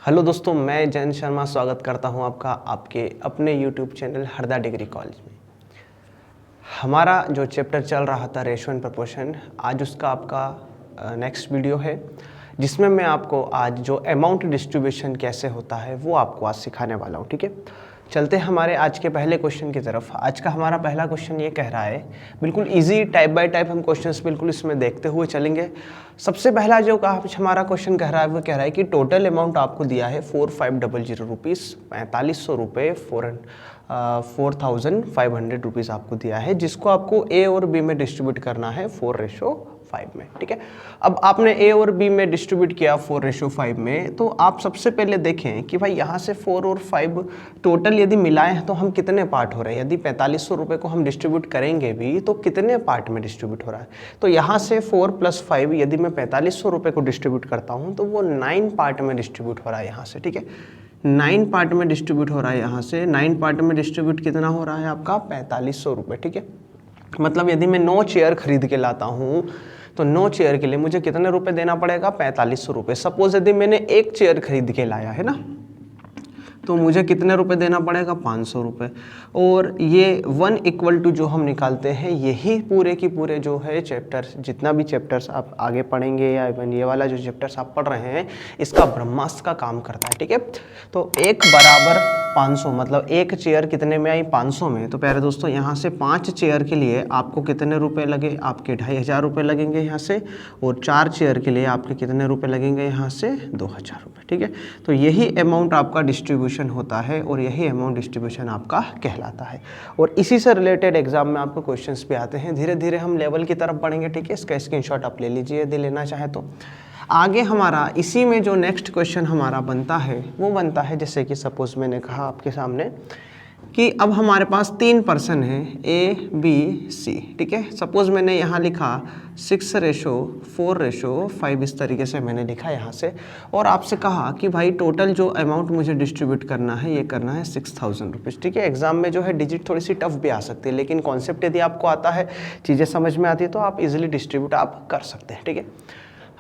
Hello दोस्तों, मैं जयंत शर्मा स्वागत करता हूं आपका आपके अपने YouTube channel Harda degree college में। हमारा जो चैप्टर चल रहा था रेशो एंड प्रोपोर्शन, आज उसका आपका नेक्स्ट वीडियो है जिसमें मैं आपको आज जो अमाउंट डिस्ट्रीब्यूशन कैसे होता है वो आपको आज सिखाने वाला हूं। ठीक है, चलते हैं हमारे आज के पहले क्वेश्चन की तरफ। आज का हमारा पहला क्वेश्चन ये कह रहा है, बिल्कुल इजी टाइप बाय टाइप हम क्वेश्चंस बिल्कुल इसमें देखते हुए चलेंगे। सबसे पहला जो हमारा क्वेश्चन कह रहा है वो कह रहा है कि टोटल अमाउंट आपको दिया है 4500 रुपीज़, 4500 रुपये 4500 रुपीज़ आपको दिया है, जिसको आपको ए और बी में डिस्ट्रीब्यूट करना है 4:5 में। ठीक है, अब आपने ए और बी में डिस्ट्रीब्यूट किया 4:5 में, तो आप सबसे पहले देखें कि भाई यहाँ से 4 और 5 टोटल यदि मिलाएं हैं तो हम कितने पार्ट हो रहे हैं। यदि 4500 रुपये को हम डिस्ट्रीब्यूट करेंगे भी तो कितने पार्ट में डिस्ट्रीब्यूट हो रहा है। तो यहाँ से 4 + 5 यदि मैं 4500 रुपये को डिस्ट्रीब्यूट करता हूँ तो वो 9 पार्ट में डिस्ट्रीब्यूट हो रहा है यहाँ से। ठीक है, 9 पार्ट में डिस्ट्रीब्यूट हो रहा है यहाँ से। 9 पार्ट में डिस्ट्रीब्यूट कितना हो रहा है आपका 4500 रुपये। ठीक है, मतलब यदि मैं 9 चेयर खरीद के लाता हूँ तो 9 चेयर के लिए मुझे कितने रुपए देना पड़ेगा 4500 रुपये। सपोज यदि मैंने एक चेयर खरीद के लाया है ना, तो मुझे कितने रुपए देना पड़ेगा 500 रुपये। और ये 1 = जो हम निकालते हैं, यही पूरे की पूरे जो है चैप्टर, जितना भी चैप्टर्स आप आगे पढ़ेंगे या इवन ये वाला जो चैप्टर्स आप पढ़ रहे हैं, इसका ब्रह्मास्त्र का काम करता है। ठीक है, तो 1 = 500, मतलब एक चेयर कितने में आई 500 में। तो प्यारे दोस्तों, यहाँ से 5 चेयर के लिए आपको कितने रुपए लगे, आपके 2500 रुपये लगेंगे यहाँ से। और 4 चेयर के लिए आपके कितने रुपए लगेंगे यहाँ से 2000 रुपये। ठीक है, तो यही अमाउंट आपका डिस्ट्रीब्यूशन होता है और यही अमाउंट डिस्ट्रीब्यूशन आपका कहलाता है। और इसी से रिलेटेड एग्जाम में आपको क्वेश्चंस भी आते हैं। धीरे धीरे हम लेवल की तरफ बढ़ेंगे। ठीक है, इसका स्क्रीनशॉट आप ले लीजिए यदि लेना चाहे तो। आगे हमारा इसी में जो नेक्स्ट क्वेश्चन हमारा बनता है वो बनता है, जैसे कि सपोज मैंने कहा आपके सामने कि अब हमारे पास 3 पर्सन हैं A, B, C। ठीक है, सपोज मैंने यहाँ लिखा 6:4:5, इस तरीके से मैंने लिखा यहाँ से। और आपसे कहा कि भाई टोटल जो अमाउंट मुझे डिस्ट्रीब्यूट करना है, ये करना है 6000 रुपीज़। ठीक है, एग्जाम में जो है डिजिट थोड़ी सी टफ भी आ सकती है, लेकिन कॉन्सेप्ट यदि आपको आता है, चीज़ें समझ में आती है, तो आप इजीली डिस्ट्रीब्यूट आप कर सकते हैं। ठीक है,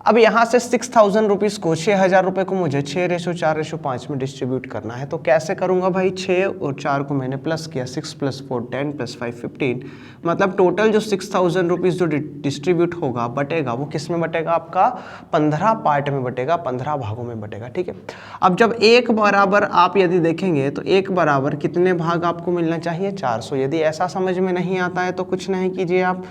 अब यहाँ से 6000 रुपीज़ को, 6000 रुपये को मुझे 6:4:5 में डिस्ट्रीब्यूट करना है। तो कैसे करूँगा भाई, 6 और 4 को मैंने प्लस किया, 6 + 4 10 + 5 15, मतलब टोटल जो 6000 रुपीज़ जो डिस्ट्रीब्यूट होगा, बटेगा, वो किस में बटेगा आपका 15 पार्ट में बटेगा, 15 भागों में बटेगा। ठीक है, अब जब 1 बराबर आप यदि देखेंगे तो 1 बराबर कितने भाग आपको मिलना चाहिए 400। यदि ऐसा समझ में नहीं आता है तो कुछ नहीं कीजिए, आप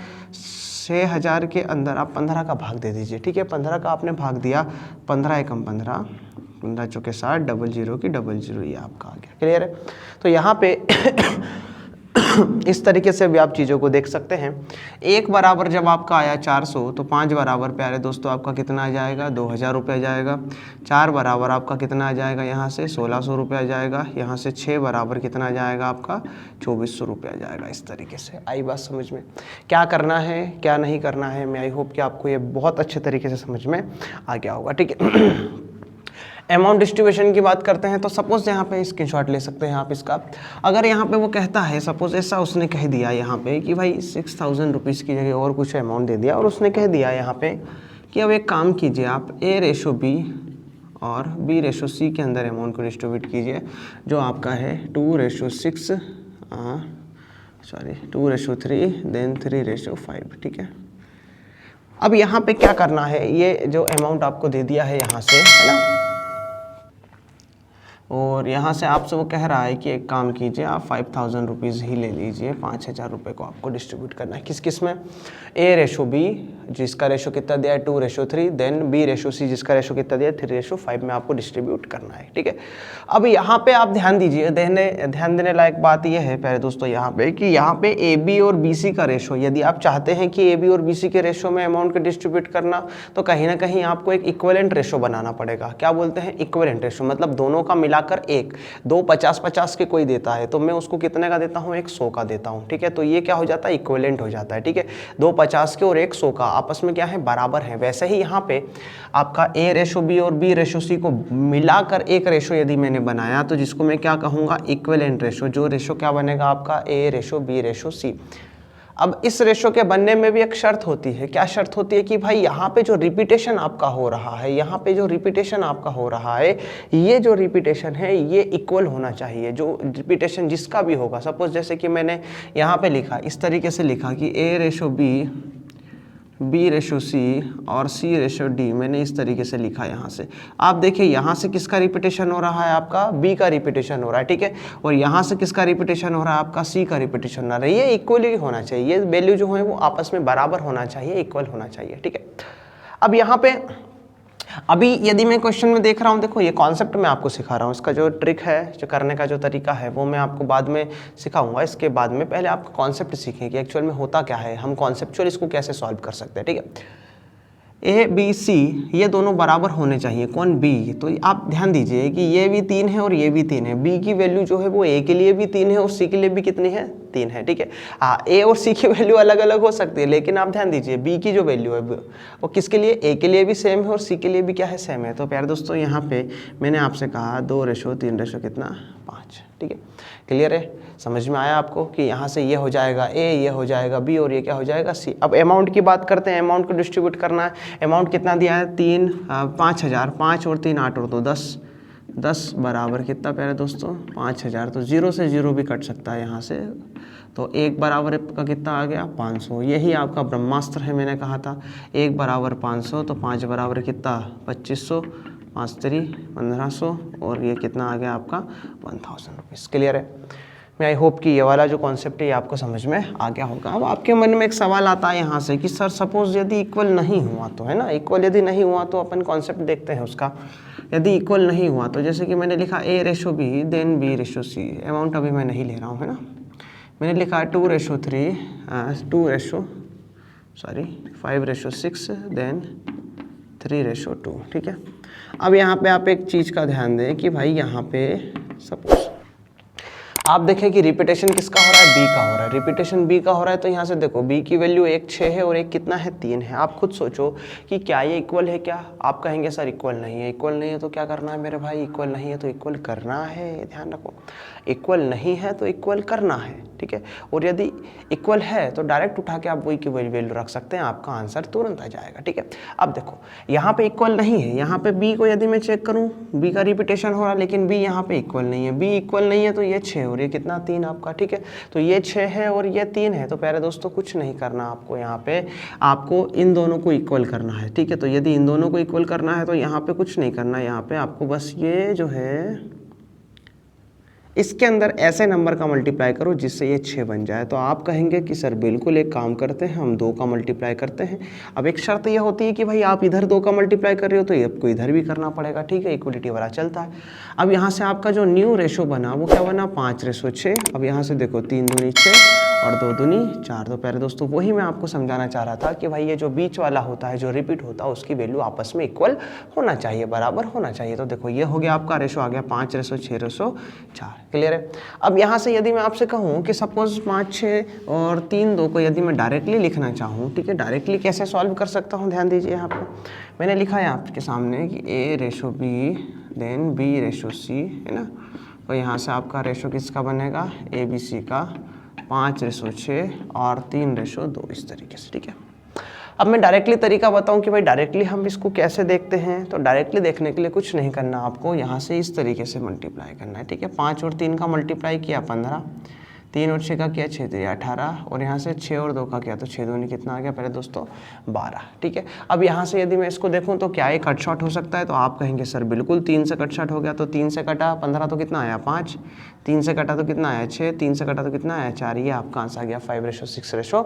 6000 के अंदर आप 15 का भाग दे दीजिए। ठीक है, 15 का आपने भाग दिया, 15 × 15, 15 × 60, 00 की 00, ये आपका आ गया। क्लियर है, तो यहाँ पे इस तरीके से भी आप चीज़ों को देख सकते हैं। 1 बराबर जब आपका आया 400, तो 5 बराबर प्यारे दोस्तों आपका कितना आ जाएगा 2000 रुपये आ जाएगा। 4 बराबर आपका कितना आ जाएगा यहाँ से 1600 रुपये आ जाएगा। यहाँ से 6 बराबर कितना आ जाएगा आपका 2400 रुपये आ जाएगा। इस तरीके से आई बात समझ में, क्या करना है क्या नहीं करना है। मैं आई होप कि आपको ये बहुत अच्छे तरीके से समझ में आ गया होगा। ठीक है, अमाउंट डिस्ट्रीब्यूशन की बात करते हैं तो सपोज यहाँ पे स्क्रीनशॉट ले सकते हैं आप इसका। अगर यहाँ पे वो कहता है, सपोज ऐसा उसने कह दिया यहाँ पे कि भाई 6000 रुपीज़ की जगह और कुछ अमाउंट दे दिया, और उसने कह दिया यहाँ पे कि अब एक काम कीजिए, आप A:B और B:C के अंदर अमाउंट को डिस्ट्रीब्यूट कीजिए, जो आपका है 2:6 2:3 देन 3:5। ठीक है, अब यहाँ पे क्या करना है, ये जो अमाउंट आपको दे दिया है यहाँ से, है ना, और यहाँ से आपसे वो कह रहा है कि एक काम कीजिए, आप 5000 रुपीज़ ही ले लीजिए। 5000 रुपये को आपको डिस्ट्रीब्यूट करना है किस किस में, A:B जिसका रेशो कितना दिया है 2:3, देन B:C जिसका रेशो कितना दिया है 3:5 में आपको डिस्ट्रीब्यूट करना है। ठीक है, अब यहाँ पे आप ध्यान दीजिए, ध्यान देने लायक बात यह है प्यारे दोस्तों यहाँ पे कि यहाँ पे AB और BC का रेशो, यदि आप चाहते हैं कि AB और BC के रेशो में अमाउंट को डिस्ट्रीब्यूट करना, तो कहीं ना कहीं आपको एक इक्विवेलेंट रेशो बनाना पड़ेगा। क्या बोलते हैं इक्विवेलेंट रेशो, मतलब दोनों का मिलाकर एक। 2 50-50 के कोई देता है तो मैं उसको कितने का देता हूँ, 100 का देता हूँ। ठीक है, तो ये क्या हो जाता है इक्विवेलेंट हो जाता है। ठीक है, 2 50 के और 1 100 का आपस में क्या है बराबर है। वैसे ही यहाँ पे आपका A:B और B:C को मिलाकर एक रेशो यदि मैंने बनाया, तो जिसको मैं क्या कहूँगा इक्विवेलेंट रेशो, जो रेशो क्या बनेगा आपका A:B:C। अब इस रेशो के बनने में भी एक शर्त होती है। क्या शर्त होती है कि भाई यहाँ पे जो रिपीटेशन आपका हो रहा है, यहाँ पे जो रिपीटेशन आपका हो रहा है, ये जो रिपीटेशन है ये इक्वल होना चाहिए। जो रिपीटेशन जिसका भी होगा, सपोज जैसे कि मैंने यहाँ पे लिखा, इस तरीके से लिखा कि A ratio B ratio C और C रेशो D, मैंने इस तरीके से लिखा यहाँ से। आप देखिए यहाँ से किसका रिपीटेशन हो रहा है, आपका B का रिपीटेशन हो रहा है, ठीक है। और यहाँ से किसका रिपीटेशन हो रहा है, आपका C का रिपीटेशन हो रहा है। ये इक्वली होना चाहिए, ये वैल्यू जो है वो आपस में बराबर होना चाहिए, इक्वल होना चाहिए, ठीक है। अब यहाँ पे अभी यदि मैं क्वेश्चन में देख रहा हूँ, देखो ये कॉन्सेप्ट मैं आपको सिखा रहा हूँ, इसका जो ट्रिक है, जो करने का जो तरीका है वो मैं आपको बाद में सिखाऊंगा। इसके बाद में पहले आप कॉन्सेप्ट सीखें कि एक्चुअल में होता क्या है, हम कॉन्सेप्चुअल इसको कैसे सॉल्व कर सकते हैं, ठीक है। A B C ये दोनों बराबर होने चाहिए, कौन B, तो आप ध्यान दीजिए कि ये भी 3 है और ये भी 3 है। B की वैल्यू जो है वो A के लिए भी 3 है और C के लिए भी कितनी है, 3 है, ठीक है। हाँ, A और C की वैल्यू अलग अलग हो सकती है, लेकिन आप ध्यान दीजिए B की जो वैल्यू है वो किसके लिए, A के लिए भी सेम है और C के लिए भी क्या है, सेम है। तो प्यारे दोस्तों यहाँ पे मैंने आपसे कहा 2 रेशो 3 रेशो कितना, 5, ठीक है। क्लियर है, समझ में आया आपको कि यहाँ से ये हो जाएगा A, ये हो जाएगा B और ये क्या हो जाएगा C। अब अमाउंट की बात करते हैं, अमाउंट को डिस्ट्रीब्यूट करना है। अमाउंट कितना दिया है, 5,000, 5 और 3 8 और 2 10 बराबर कितना प्यारे दोस्तों, 5,000। तो 0 से 0 भी कट सकता है यहाँ से, तो 1 बराबर का कितना आ गया, 500। यही आपका ब्रह्मास्त्र है, मैंने कहा था 1 बराबर 500, तो 5 बराबर कितना, 2500, 5 3 1500 और ये कितना आ गया आपका 1000 रुपीज़। क्लियर है। मैं आई होप कि ये वाला जो कॉन्सेप्ट है ये आपको समझ में आ गया होगा। अब आपके मन में एक सवाल आता है यहाँ से कि सर सपोज यदि इक्वल नहीं हुआ तो, है ना, इक्वल यदि नहीं हुआ तो अपन कॉन्सेप्ट देखते हैं उसका। यदि इक्वल नहीं हुआ तो जैसे कि मैंने लिखा A ratio B then B ratio C, amount अभी मैं नहीं ले रहा हूँ, है ना। मैंने लिखा 2 रेशो 3 5 रेशो 6 देन 3 रेशो 2, ठीक है। अब यहाँ पे आप एक चीज़ का ध्यान दें कि भाई यहाँ पे सपोज आप देखें कि रिपीटेशन किसका हो रहा है, B का हो रहा है, रिपीटेशन B का हो रहा है। तो यहाँ से देखो B की वैल्यू 1 6 है और एक कितना है, 3 है। आप खुद सोचो कि क्या ये इक्वल है, क्या आप कहेंगे सर इक्वल नहीं है। इक्वल नहीं है तो क्या करना है मेरे भाई, इक्वल नहीं है तो इक्वल करना है, ध्यान रखो, इक्वल नहीं है तो इक्वल करना है, ठीक है। और यदि इक्वल है तो डायरेक्ट उठा के आप वही की वही वैल्यू रख सकते हैं, आपका आंसर तुरंत आ जाएगा, ठीक है। अब देखो यहाँ पे इक्वल नहीं है, यहाँ पे B को यदि मैं चेक करूँ, B का रिपीटेशन हो रहा है लेकिन B यहाँ पे इक्वल नहीं है। B इक्वल नहीं है तो ये 6 और ये कितना, 3 आपका, ठीक है। तो ये 6 है और ये 3 है। तो प्यारे दोस्तों कुछ नहीं करना आपको, यहाँ पे आपको इन दोनों को इक्वल करना है, ठीक है। तो यदि इन दोनों को इक्वल करना है तो यहाँ पे कुछ नहीं करना, यहाँ पे आपको बस ये जो है इसके अंदर ऐसे नंबर का मल्टीप्लाई करो जिससे ये 6 बन जाए। तो आप कहेंगे कि सर बिल्कुल एक काम करते हैं, हम 2 का मल्टीप्लाई करते हैं। अब एक शर्त ये होती है कि भाई आप इधर 2 का मल्टीप्लाई कर रहे हो तो ये आपको इधर भी करना पड़ेगा, ठीक है, इक्वलिटी वाला चलता है। अब यहाँ से आपका जो न्यू रेशो बना वो क्या बना, 5 रेशो 6। अब यहाँ से देखो 3 दूनी 6 और 2 दूनी 4। तो प्यारे दोस्तों वही मैं आपको समझाना चाह रहा था कि भाई ये जो बीच वाला होता है, जो रिपीट होता है, उसकी वैल्यू आपस में इक्वल होना चाहिए, बराबर होना चाहिए। तो देखो ये हो गया आपका रेशो आ गया 5 रेशो 6 रेशो 4। क्लियर है। अब यहाँ से यदि मैं आपसे कहूँ कि सपोज 5 6 और 3 2 को यदि मैं डायरेक्टली लिखना चाहूँ, ठीक है, डायरेक्टली कैसे सॉल्व कर सकता हूँ, ध्यान दीजिए यहाँ पर मैंने लिखा है आपके सामने कि A ratio B then B ratio C, है ना। तो यहाँ से आपका रेशो किसका बनेगा, ABC का 5 रेशो 6 और 3 रेशो 2, इस तरीके से, ठीक है। अब मैं डायरेक्टली तरीका बताऊं कि भाई डायरेक्टली हम इसको कैसे देखते हैं। तो डायरेक्टली देखने के लिए कुछ नहीं करना, आपको यहाँ से इस तरीके से मल्टीप्लाई करना है, ठीक है। 5 और 3 का मल्टीप्लाई किया 15, 3 और 6 का किया 6 3 18 और यहाँ से 6 और 2 का किया तो 6 दूनी कितना आ गया पहले दोस्तों, 12, ठीक है। अब यहाँ से यदि मैं इसको देखूँ तो क्या ये कट शॉट हो सकता है, तो आप कहेंगे सर बिल्कुल 3 से कट शॉट हो गया। तो 3 से कटा 15 तो कितना आया 5, 3 से कटा तो कितना आया 6, 3 से कटा तो कितना आया 4, ये आपका आंसर आ गया 5 रेशो 6 रेशो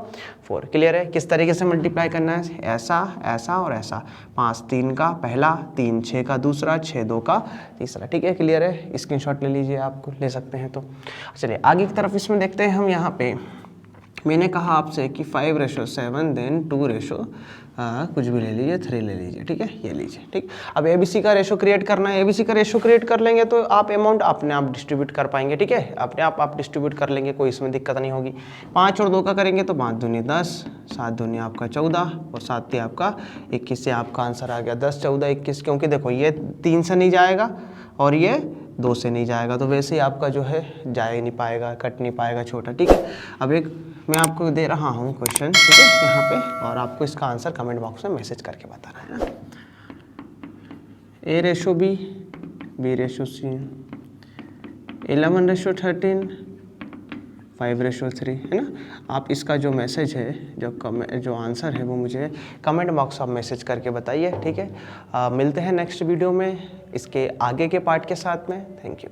4। क्लियर है। किस तरीके से मल्टीप्लाई करना है, ऐसा ऐसा और ऐसा, 5 3 का पहला, 3 6 का दूसरा, 6 2 का तीसरा, ठीक है। क्लियर है, स्क्रीनशॉट ले लीजिए, आपको ले सकते हैं। तो चलिए आगे की तरफ इसमें देखते हैं हम। यहाँ पे मैंने कहा आपसे कि 5 रेशो 7 देन 2 रेशो कुछ भी ले लीजिए, 3 ले लीजिए, ठीक है, ये लीजिए, ठीक। अब ABC का रेशो क्रिएट करना है। ABC का रेशो क्रिएट कर लेंगे तो आप अमाउंट अपने आप डिस्ट्रीब्यूट कर पाएंगे, ठीक है, अपने आप डिस्ट्रीब्यूट कर लेंगे, कोई इसमें दिक्कत नहीं होगी। 5 और 2 का करेंगे तो 5 दूनी 10, 7 दूनी आपका 14 और 7 3 आपका 21 से आपका आंसर आ गया 10 14 21। क्योंकि देखो ये 3 से नहीं जाएगा और ये 2 से नहीं जाएगा, तो वैसे ही आपका जो है जा ही नहीं पाएगा, कट नहीं पाएगा छोटा, ठीक है। अब एक मैं आपको दे रहा हूँ क्वेश्चन, ठीक है, यहाँ पे, और आपको इसका आंसर कमेंट बॉक्स में मैसेज करके बताना है ना। A/B, B/C, 11:13, 5/3, है ना। आप इसका जो मैसेज है, जो आंसर है वो मुझे कमेंट बॉक्स आप मैसेज करके बताइए, ठीक है। मिलते हैं नेक्स्ट वीडियो में इसके आगे के पार्ट के साथ में। Thank you.